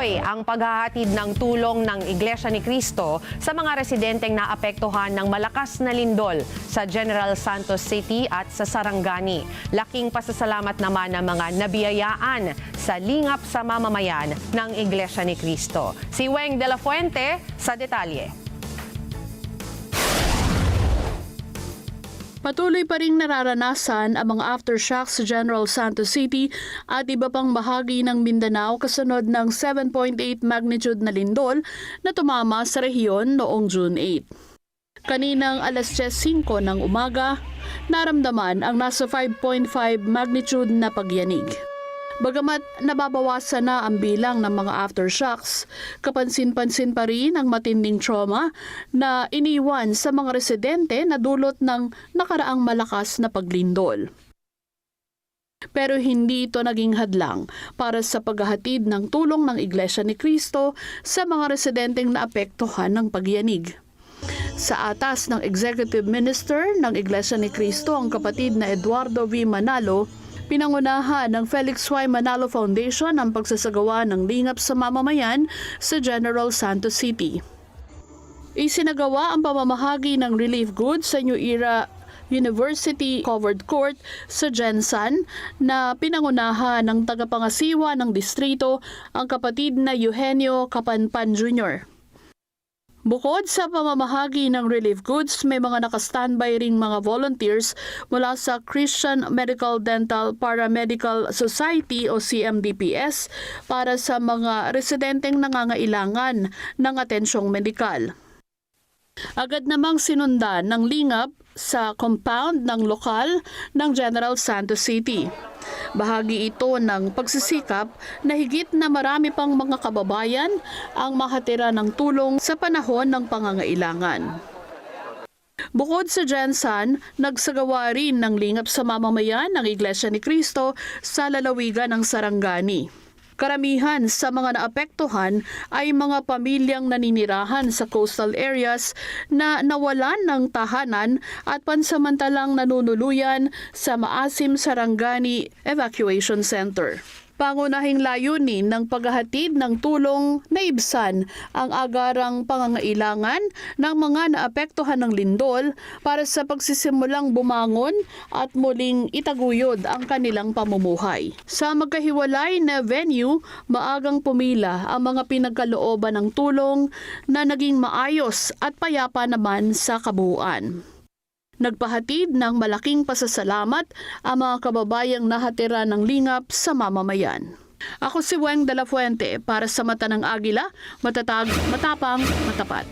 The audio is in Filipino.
Tuloy ang paghahatid ng tulong ng Iglesia ni Cristo sa mga residenteng naapektuhan ng malakas na lindol sa General Santos City at sa Sarangani. Laking pasasalamat naman ng mga nabiyayaan sa lingap sa mamamayan ng Iglesia ni Cristo. Si Weng de la Fuente sa detalye. Patuloy pa ring nararanasan ang mga aftershocks sa General Santos City at iba pang bahagi ng Mindanao kasunod ng 7.8 magnitude na lindol na tumama sa rehiyon noong June 8. Kaninang alas 10:05 ng umaga, naramdaman ang nasa 5.5 magnitude na pagyanig. Bagamat nababawasan na ang bilang ng mga aftershocks, kapansin-pansin pa rin ang matinding trauma na iniwan sa mga residente na dulot ng nakaraang malakas na paglindol. Pero hindi ito naging hadlang para sa paghahatid ng tulong ng Iglesia ni Cristo sa mga residenteng naapektuhan ng pagyanig. Sa atas ng Executive Minister ng Iglesia ni Cristo, ang kapatid na Eduardo V. Manalo, pinangunahan ng Felix Y. Manalo Foundation ang pagsasagawa ng lingap sa mamamayan sa General Santos City. Isinagawa ang pamamahagi ng relief goods sa New Era University Covered Court sa Gensan na pinangunahan ng tagapangasiwa ng distrito, ang kapatid na Eugenio Kapanpan Jr. Bukod sa pamamahagi ng relief goods, may mga nakastandby ring mga volunteers mula sa Christian Medical Dental Paramedical Society o CMDPS para sa mga residenteng nangangailangan ng atensyong medikal. Agad namang sinundan ng lingap sa compound ng lokal ng General Santos City. Bahagi ito ng pagsisikap na higit na marami pang mga kababayan ang mahatira ng tulong sa panahon ng pangangailangan. Bukod sa Gensan, nagsagawa rin ng lingap sa mamamayan ng Iglesia ni Cristo sa lalawigan ng Sarangani. Karamihan sa mga naapektuhan ay mga pamilyang naninirahan sa coastal areas na nawalan ng tahanan at pansamantalang nanunuluyan sa Maasim Sarangani Evacuation Center. Pangunahing layunin ng paghahatid ng tulong na ibsan ang agarang pangangailangan ng mga naapektuhan ng lindol para sa pagsisimulang bumangon at muling itaguyod ang kanilang pamumuhay. Sa magkahiwalay na venue, maagang pumila ang mga pinagkalooban ng tulong na naging maayos at payapa naman sa kabuuan. Nagpahatid ng malaking pasasalamat ang mga kababayang nahatira ng lingap sa mamamayan. Ako si Weng de la Fuente para sa Mata ng Agila, matatag, matapang, matapat.